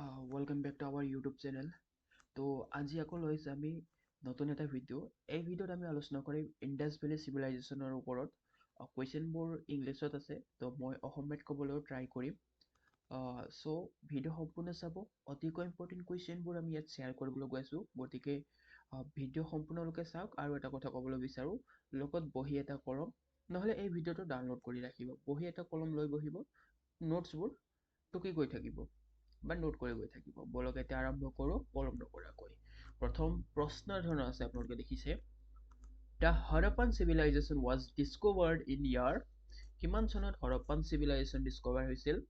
Welcome back to our YouTube channel. তো আজি আকৌ লৈছে আমি নতুন এটা ভিডিঅ' এই ভিডিঅ'ত আমি আলোচনা কৰিম ইণ্ডাছ ভেলী চিভিলাইজেশ্যনৰ ওপৰত কুৱেশ্যনবোৰ ইংলিছত আছে তো মই অসমীয়াত ক'বলৈ ট্ৰাই কৰিম সো ভিডিঅ' সম্পূৰ্ণ চাব অতিকৈ ইম্পৰ্টেণ্ট কুৱেশ্যনবোৰ আমি ইয়াত শ্বেয়াৰ কৰিবলৈ গৈ আছোঁ গতিকে ভিডিঅ' সম্পূৰ্ণৰূপে চাওক আৰু এটা কথা ক'বলৈ বিচাৰোঁ লগত বহি এটা কলম নহ'লে এই ভিডিঅ'টো ডাউনলোড কৰি ৰাখিব বহি এটা কলম লৈ বহিব নোটছবোৰ টুকি গৈ থাকিব বা নোট কৰি গৈ থাকিব বলক এতিয়া আৰম্ভ কৰোঁ পলম নকৰাকৈ প্ৰথম প্ৰশ্নৰ ধৰণৰ আছে আপোনালোকে দেখিছে the Harappan civilization was discovered in year কিমান চনত হৰপ্পান চিভিলাইজেশ্যন ডিস্কভাৰ হৈছিল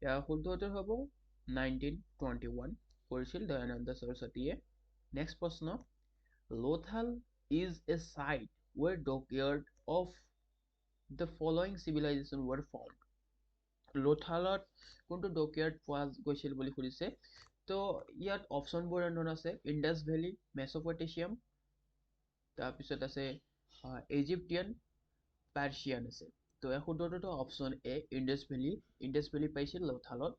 ইয়াৰ শুদ্ধ উত্তৰ হ'ব 1921 কৰিছিল দয়ানন্দ সৰস্বতীয়ে নেক্সট প্ৰশ্ন Lothal is a site where dockyard of the following civilization were found লোথালত কোনটো ডকয়াৰ্ড পোৱা গৈছিল বুলি সুধিছে তো ইয়াত অপশ্যনবোৰ এনে আছে ইণ্ডাছ ভেলী মেছ'পটেছিয়াম তাৰপিছত আছে ইজিপ্টিয়ান পাৰ্চিয়ান আছে তো ইয়াৰ শুদ্ধ উত্তৰটো অপশ্যন এ ইণ্ডাছ ভেলী পাইছিল লোথালত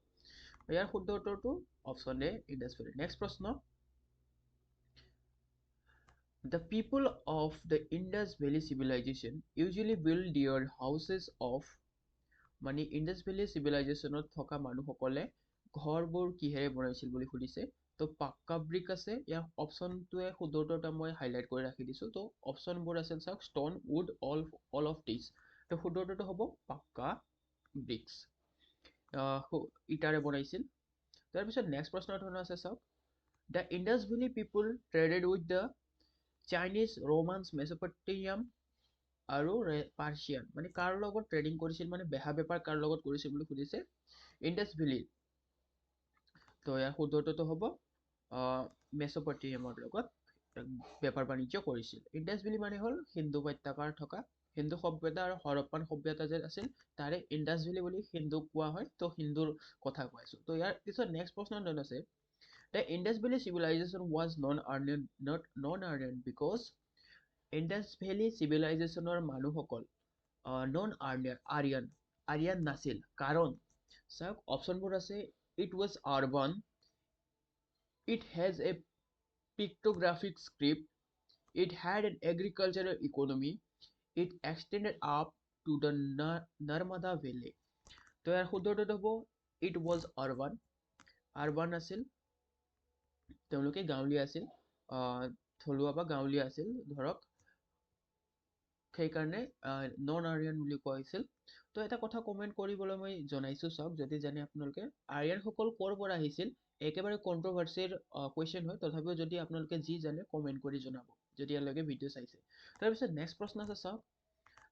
ইয়াৰ শুদ্ধ উত্তৰটো option A Indus valley next প্ৰশ্ন The people of the Indus Valley civilization usually build their houses of মানে ইণ্ডাছ ভেলী চিভিলাইজেশ্যনত থকা মানুহসকলে ঘৰবোৰ কিহেৰে বনাইছিল বুলি সুধিছে তো পাক্কা ব্ৰিক আছে ইয়াৰ অপশ্যনটোৱে শুদ্ধ উত্তৰটা মই হাইলাইট কৰি ৰাখি দিছোঁ তো অপশ্যনবোৰ আছিল চাওক stone wood all of this তো শুদ্ধ উত্তৰটো হ'ব পাক্কা ব্ৰিক্স ইটাৰে বনাইছিল তাৰপিছত নেক্সট প্ৰশ্নৰ ধৰণৰ আছে চাওক the Indus Valley people traded with the Chinese Romans Mesopotamian আৰু পাৰ্চিয়ান মানে কাৰ লগত ট্ৰেডিং কৰিছিল মানে বেহা বেপাৰ কাৰ লগত কৰিছিল বুলি সুধিছে ইণ্ডাছ ভেলী তো ইয়াৰ শুদ্ধ উত্তৰটো হ'ব মেছ'পটেমিয়ামৰ লগত বেপাৰ বাণিজ্য কৰিছিল ইণ্ডাছ ভেলী মানে হ'ল সিন্ধু উপত্যকাৰ থকা হিন্দু সভ্যতা আৰু হৰপ্পান সভ্যতা যে আছিল তাৰে ইণ্ডাছ ভেলী বুলি হিন্দুক কোৱা হয় তো হিন্দুৰ কথা কৈ আছোঁ তো ইয়াৰ পিছত নেক্সট প্ৰশ্ন আছে The Indus Valley civilization was non-Aryan because Indus Valley civilizationৰ মানুহসকল আৰিয়ান নাছিল কাৰণ চাওক অপশ্যনবোৰ আছে it was urban it has a pictographic script it had an agricultural economy it extended up to the Narmada Valley তো ইয়াৰ শুদ্ধ উত্তৰটো হ'ব it was urban আছিল তেওঁলোকে গাঁৱলীয়া আছিল থলুৱা বা গাঁৱলীয়া আছিল ধৰক সেইকাৰণে নন আৰিয়ান বুলি কোৱা হৈছিল তো এটা কথা কমেণ্ট কৰিবলৈ মই জনাইছোঁ চাওক যদি জানে আপোনালোকে আৰিয়ানসকল ক'ৰ পৰা আহিছিল একেবাৰে কণ্ট্ৰভাৰ্চিৰ কুৱেশ্যন হয় তথাপিও যদি আপোনালোকে যি জানে কমেণ্ট কৰি জনাব যদি ইয়ালৈকে ভিডিঅ' চাইছে তাৰপিছত নেক্সট প্ৰশ্ন আছে চাওক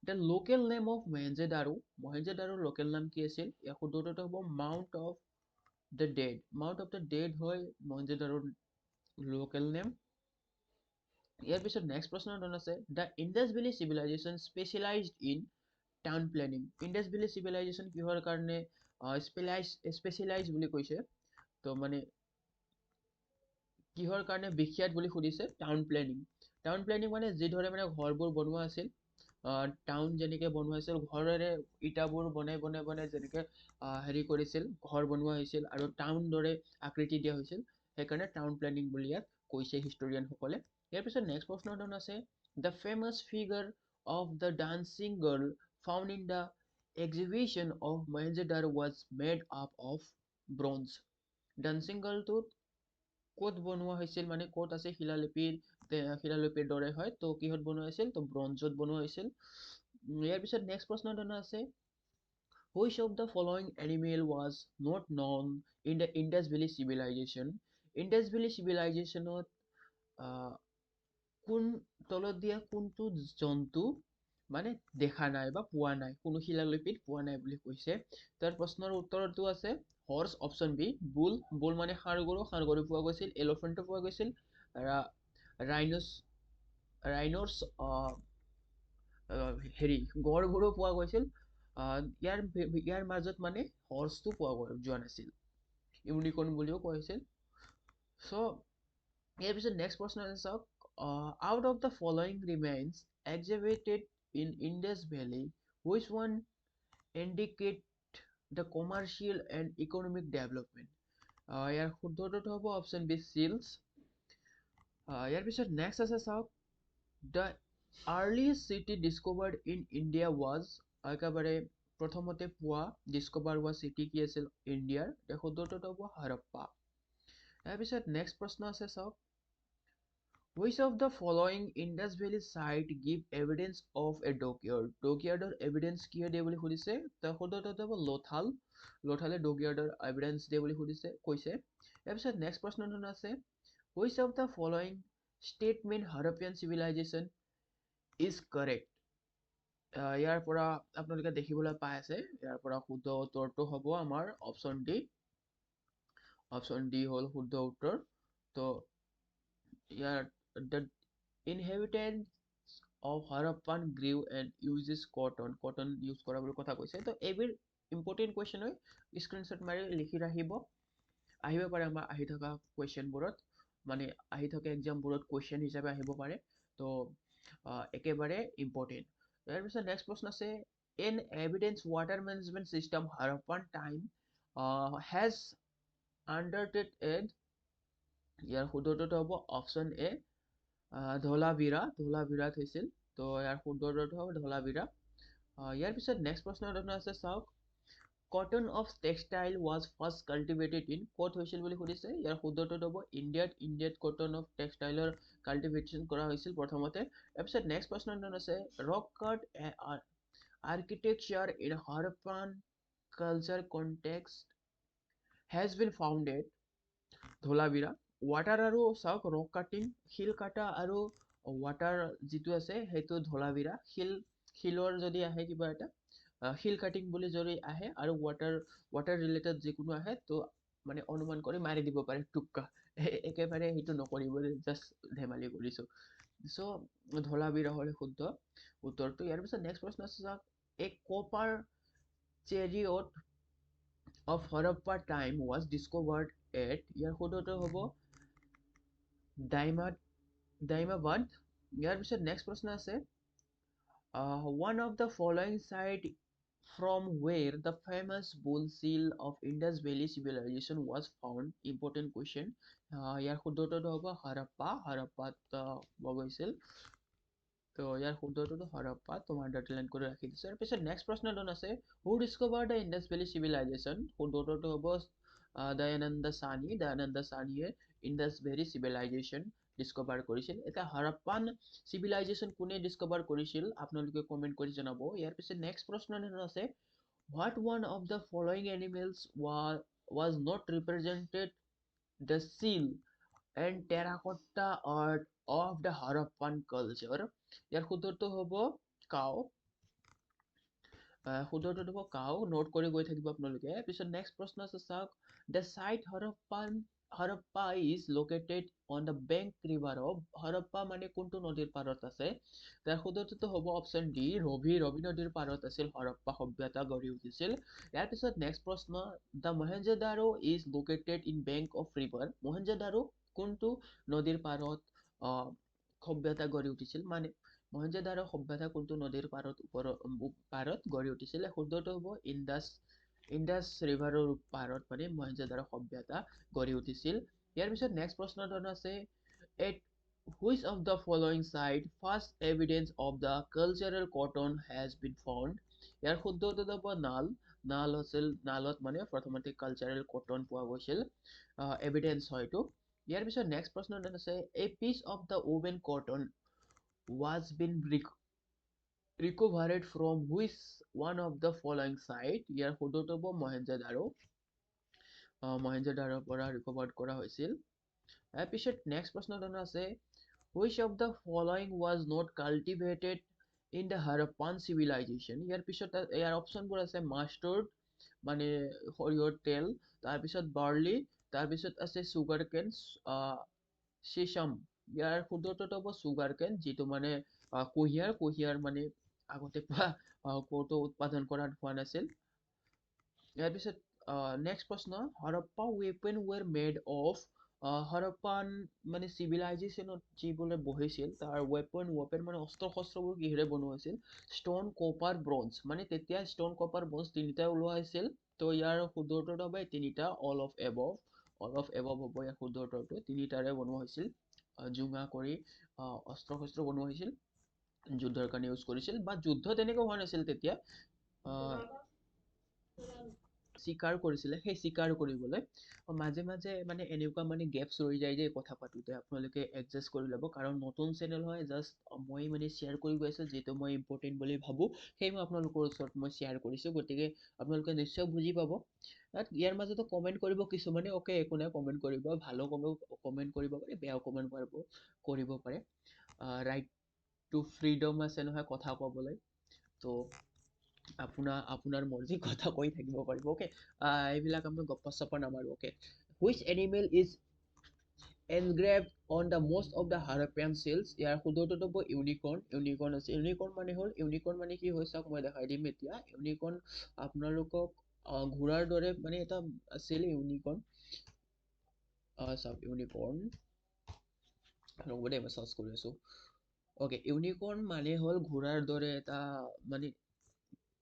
দ্য লোকেল নেম অফ মহেঞ্জোদাৰোৰ লোকেল নাম কি আছিল ইয়াৰ শুদ্ধ উত্তৰটো হ'ব মাউণ্ট অফ দ্য ডেড হয় মহেঞ্জোদাৰোৰ লোকেল নেম ইয়াৰ পিছত নেক্সট প্ৰশ্নৰ ধৰণ আছে the Indus valley civilisation specialised in town planning Indus valley civilisation কিহৰ কাৰণে স্পেচিয়েলাইজ বুলি কৈছে তো মানে কিহৰ কাৰণে বিখ্যাত বুলি সুধিছে টাউন প্লেনিং মানে যিদৰে মানে ঘৰবোৰ বনোৱা আছিল টাউন যেনেকৈ বনোৱা হৈছিল ঘৰেৰে ইটাবোৰ বনাই যেনেকৈ হেৰি কৰিছিল ঘৰ বনোৱা হৈছিল আৰু টাউন দৰে আকৃতি দিয়া হৈছিল সেইকাৰণে টাউন প্লেনিং বুলি ইয়াত কৈছে হিষ্টৰিয়ানসকলে ইয়াৰ পিছত নেক্সট প্ৰশ্নৰ ধৰণ আছে the famous figure of the dancing girl found in the exhibition of Mohenjodaro was made up of bronze dancing গাৰ্লটোত ক'ত বনোৱা হৈছিল মানে ক'ত আছে শিলালিপিৰ দৰে হয় তো কিহত বনোৱা হৈছিল তো ব্ৰঞ্জত বনোৱা হৈছিল ইয়াৰ পিছত নেক্সট প্ৰশ্নৰ ধৰণ আছে Which of the following animal was not known in the Indus Valley civilization? Indus Valley civilizationত কোন তলত দিয়া কোনটো জন্তু মানে দেখা নাই বা পোৱা নাই কোনো শিলালিপিত পোৱা নাই বুলি কৈছে তাৰ প্ৰশ্নৰ উত্তৰটো আছে হৰ্চ অপশ্যন বি বুল মানে ষাঁড় গৰু পোৱা গৈছিল এলিফেণ্টো পোৱা গৈছিল ৰাইন'ছ হেৰি গড়বোৰো পোৱা গৈছিল ইয়াৰ মাজত মানে হৰ্চটো পোৱা যোৱা নাছিল ইউনিকৰ্ণ বুলিও কোৱা হৈছিল চ' ইয়াৰ পিছত নেক্সট প্ৰশ্ন আছে চাওক out of the following remains excavated in Indus Valley which one indicate the commercial and economic development ইয়াৰ শুদ্ধ উত্তৰটো হ'ব অপশ্যন বি seals ইয়াৰ পিছত নেক্সট আছে চাওক the earliest city discovered in India was একেবাৰে প্ৰথমতে পোৱা discover হোৱা city কি আছিল ইণ্ডিয়াৰ ইয়াৰ শুদ্ধ উত্তৰটো হ'ব হাৰাপ্পা ইয়াৰ পিছত নেক্সট প্ৰশ্ন আছে চাওক which of the following Indus Valley site give evidence of a dockyard dockyardৰ evidence কিয় দিয়ে বুলি সুধিছে তাৰ শুদ্ধ উত্তৰটো হ'ব লোথাল লোথালে dockyardৰ evidence দিয়ে বুলি সুধিছে কৈছে ইয়াৰ পিছত নেক্সট প্ৰশ্নটো আছে which of the following statement Harappan civilization is correct ইয়াৰ পৰা আপোনালোকে দেখিবলৈ পাই আছে ইয়াৰ পৰা শুদ্ধ উত্তৰটো হ'ব আমাৰ অপশ্যন ডি হ'ল শুদ্ধ উত্তৰ তো ইয়াৰ the inhabitants of Harappan grew and uses cotton use কৰা বুলি কথা কৈছে তো এইবোৰ ইম্পৰ্টেণ্ট কুৱেশ্যন হয় স্ক্ৰীনশ্বট মাৰি লিখি ৰাখিব আহিব পাৰে আমাৰ আহি থকা কুৱেশ্যনবোৰত মানে আহি থকা এক্সামবোৰত কুৱেশ্যন হিচাপে আহিব পাৰে তো একেবাৰে ইম্পৰ্টেণ্ট ইয়াৰ পিছত নেক্সট প্ৰশ্ন আছে in evidence water management system Harappan time has undertaken ইয়াৰ শুদ্ধ উত্তৰটো হ'ব অপশ্যন এ ধলাভিৰাত হৈছিল তো ইয়াৰ শুদ্ধ উত্তৰটো হ'ব ধলাভিৰা ইয়াৰ পিছত নেক্সট প্ৰশ্ন আছে চাওক cotton of textile was first cultivated in ক'ত হৈছিল বুলি সুধিছে ইয়াৰ শুদ্ধ উত্তৰটো হ'ব ইণ্ডিয়াত cotton of textileৰ কাল্টিভেশ্যন কৰা হৈছিল প্ৰথমতে ইয়াৰ পিছত নেক্সট প্ৰশ্ন আছে rock cut architecture in Harappan culture context has been founded Dholavira water আৰু চাওক ৰক কাটিং শিল কাটা আৰু ৱাটাৰ যিটো আছে সেইটো ধলাভিৰা শিলৰ যদি আহে কিবা এটা শিল কাটিং বুলি যদি আহে আৰু ৱাটাৰ ৰিলেটেড যিকোনো আহে তো মানে অনুমান কৰি মাৰি দিব পাৰে টুক্কা একেবাৰে সেইটো নকৰিব জাষ্ট ধেমালি কৰিছো চ' ধলাভিৰা হ'ল শুদ্ধ উত্তৰটো ইয়াৰ পিছত নেক্সট প্ৰশ্ন আছে চাওক a copper chariot of Harappa time was discovered at ইয়াৰ শুদ্ধ উত্তৰ হ'ব ডাইমাবাদ ইয়াৰ পিছত নেক্সট প্ৰশ্ন আছে one of the following site from where the famous bull seal of Indus Valley civilization was found important question ইয়াৰ শুদ্ধ উত্তৰটো হ'ব হাৰাপ্পাত গৈছিল তো ইয়াৰ শুদ্ধ উত্তৰটো হাৰাপ্পা তোমাৰ আন্ডাৰলাইন কৰি ৰাখি দিছে ইয়াৰ পিছত নেক্সট প্ৰশ্নটো আছে who discovered the Indus Valley civilization শুদ্ধ উত্তৰটো হ'ব দয়ানন্দ সানীয়ে Indus Valley civilization ডিস্কভাৰ কৰিছিল এটা হাৰাপ্পান civilization কোনে ডিস্কভাৰ কৰিছিল আপোনালোকে কমেন্ট কৰি জনাব ইয়াৰ পিছত নেক্সট প্ৰশ্নটো আছে what one of the following animals was not represented the seal and terracotta art of the Harappan culture ইয়াৰ শুদ্ধটো হ'ব কাউ শুদ্ধটো হ'ব কাউ নোট কৰি গৈ থাকিব আপোনালোকে পিছত নেক্সট প্ৰশ্ন আছে চাওক the site Harappa is located on the bank river of Harappa মানে কোনটো নদীৰ পাৰত আছে তাৰ শুদ্ধটো হ'ব অপশ্যন ডি ৰবি নদীৰ পাৰত আছিল হৰপ্পা সভ্যতা গঢ়ি উঠিছিল ইয়াৰ পিছত নেক্সট প্ৰশ্ন the Mohenjo-daro is located in bank of river Mohenjo-daro কোনটো নদীৰ পাৰত সভ্যতা গঢ়ি উঠিছিল মানে মহেঞ্জো-দাৰো সভ্যতা কোনটো নদীৰ পাৰত গঢ়ি উঠিছিল শুদ্ধটো হ'ব ইণ্ডাছ ৰিভাৰৰ পাৰত মানে মহেঞ্জো-দাৰো সভ্যতা গঢ়ি উঠিছিল ইয়াৰ পিছত নেক্সট প্ৰশ্নটো আছে at which of the following site first evidence of the cultural cotton has been found ইয়াৰ শুদ্ধটো হ'ব নালত মানে প্ৰথমতে কালচাৰেল কটন পোৱা গৈছিল এভিডেন্স হয়তো ইয়াৰ পিছত নেক্সট প্ৰশ্নটো আছে a piece of the woven cotton was been recovered from which one of the following site ইয়াৰ শুদ্ধটো হ'ব মহেঞ্জো-দাৰোৰ পৰা ৰিকভাৰ্ড কৰা হৈছিল ইয়াৰ পিছত নেক্সট প্ৰশ্নটো আছে which of the following was not cultivated in the Harappan civilization ইয়াৰ পিছত ইয়াৰ অপচনবোৰ আছে মাষ্টাৰ্ড মানে সৰিয়হৰ তেল তাৰপিছত বাৰ্লি তাৰপিছত আছে সুগাৰ কেন সেছাম ইয়াৰ শুদ্ধটো হ'ব সুগাৰ কেন যিটো মানে কুঁহিয়াৰ মানে আগতে ক'তো উৎপাদন কৰা হোৱা নাছিল ইয়াৰ পিছত নেক্সট প্ৰশ্ন Harappa weapon were made of Harappan মানে চিভিলাইজেশ্যনত যিবোৰে বহিছিল তাৰ ৱেপন মানে অস্ত্ৰ শস্ত্ৰবোৰ কিহেৰে বনোৱা হৈছিল ষ্টন কপাৰ ব্ৰঞ্জ মানে তেতিয়া ষ্টন কপাৰ ব্ৰঞ্জ তিনিটা ওলোৱা হৈছিল তো ইয়াৰ শুদ্ধ উত্তৰটো হ'ব তিনিটা all of above অলপ এবভ হ'ব ইয়াৰ শুদ্ধ উত্তৰটো তিনিটাৰে বনোৱা হৈছিল জুঙা কৰি অস্ত্ৰ শস্ত্ৰ বনোৱা হৈছিল যুদ্ধৰ কাৰণে ইউজ কৰিছিল বা যুদ্ধ তেনেকৈ হোৱা নাছিল তেতিয়া স্বীকাৰ কৰিছিলে সেই স্বীকাৰ কৰিবলৈ মাজে মাজে মানে এনেকুৱা মানে গেপছ ৰৈ যায় যে কথা পাতোতে আপোনালোকে এডজাষ্ট কৰি ল'ব কাৰণ নতুন চেনেল হয় জাষ্ট মই মানে শ্বেয়াৰ কৰি গৈ আছোঁ যিটো মই ইম্পৰ্টেণ্ট বুলি ভাবোঁ সেই মই আপোনালোকৰ ওচৰত মই শ্বেয়াৰ কৰিছোঁ গতিকে আপোনালোকে নিশ্চয় বুজি পাব ইয়াৰ মাজতো কমেণ্ট কৰিব কিছুমানে অ'কে একো নাই কমেণ্ট কৰিব ভালো কমেণ্ট কৰিব পাৰে বেয়াও কমেণ্ট কৰিব পাৰে ৰাইট টু ফ্ৰীডম আছে নহয় কথা ক'বলৈ তো আপোনাৰ মৰ্জি কথা কৈ থাকিব পাৰিব ওকে এইবিলাক আমি গপ্পা চপ্পা নামাৰো okay which animal is engraved on the most of the Harappan seals ইয়াৰ শুদ্ধটো হ'ব ইউনিকৰ্ন আছে ইউনিকৰ্ন মানে কি হয় চাওক মই দেখাই দিম এতিয়া ইউনিকৰ্ন আপোনালোকক ঘোঁৰাৰ দৰে মানে এটা আছিল ইউনিকৰ্ন চাওক ইউনিকৰ্ন ৰ'ব দেই মই চাৰ্চ কৰি আছো ওকে ইউনিকৰ্ন মানে হ'ল ঘোঁৰাৰ দৰে এটা মানে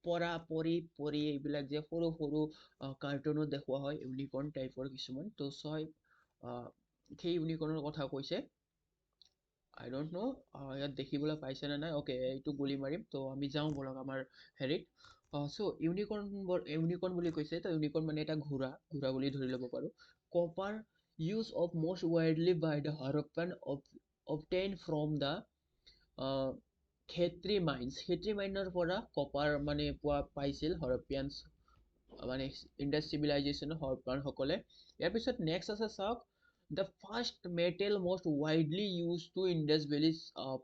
পৰি এইবিলাক যে সৰু সৰু কাৰ্টুনত দেখুওৱা হয় ইউনিকৰ্ন টাইপৰ কিছুমান তো ছয় সেই ইউনিকৰ্নৰ কথা কৈছে আই ডোন্ট নো ইয়াত দেখিবলৈ পাইছে নে নাই ওকে এইটো গুলি মাৰিম তো আমি যাওঁ বলক আমাৰ হেৰিত চ' ইউনিকৰ্ন বুলি কৈছে তো ইউনিকৰ্ন মানে এটা ঘোঁৰা বুলি ধৰি ল'ব পাৰোঁ copper use of most widely by the Harappan obtained from the Khetri মাইনৰ পৰা কপাৰ মানে পাইছিল হৰপ্পিয়ানছ মানে ইণ্ডাছ চিভিলাইজেশ্যনৰ হৰপ্পানসকলে ইয়াৰ পিছত নেক্সট আছে চাওক the first metal most widely used to Indus Valley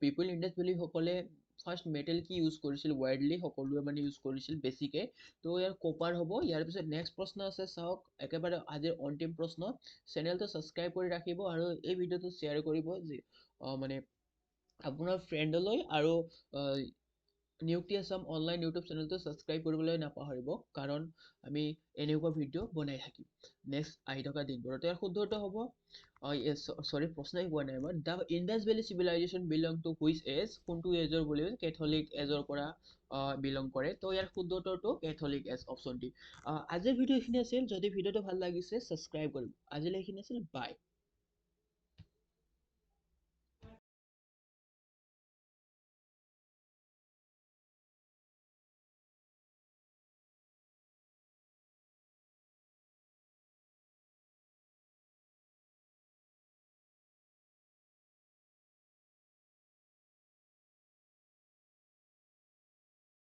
people Indus Valley সকলে ফাৰ্ষ্ট মেটেল কি ইউজ কৰিছিল ওয়াইডলি সকলোৱে মানে ইউজ কৰিছিল বেছিকে তো ইয়াৰ কপাৰ হ'ব ইয়াৰ পিছত নেক্সট প্ৰশ্ন আছে চাওক একেবাৰে আজিৰ অন্তিম প্ৰশ্ন চেনেলটো সাবস্ক্ৰাইব কৰি ৰাখিব আৰু এই ভিডিঅ'টো শ্বেয়াৰ কৰিব মানে আপোনাৰ ফ্ৰেণ্ডলৈ আৰু নিয়ুক্তি আসাম অনলাইন ইউটিউব চেনেলটো সাবস্ক্ৰাইব কৰিবলৈ নাপাহৰিব কাৰণ আমি এনেকুৱা ভিডিঅ' বনাই থাকিম নেক্সট আহি থকা দিনবোৰত ইয়াৰ শুদ্ধটো হ'ব সৰি প্ৰশ্নই কোৱা নাই মই the Indus valley civilization belong to which age কোনটো এজৰ বুলি কেথলিক এজৰ পৰা বিলং কৰে তো ইয়াৰ শুদ্ধটো কেথলিক এজ অপশ্যন ডি আজিৰ ভিডিঅ' এইখিনি আছিল যদি ভিডিঅ'টো ভাল লাগিছে সাবস্ক্ৰাইব কৰিব আজিলৈ এইখিনি আছিল বাই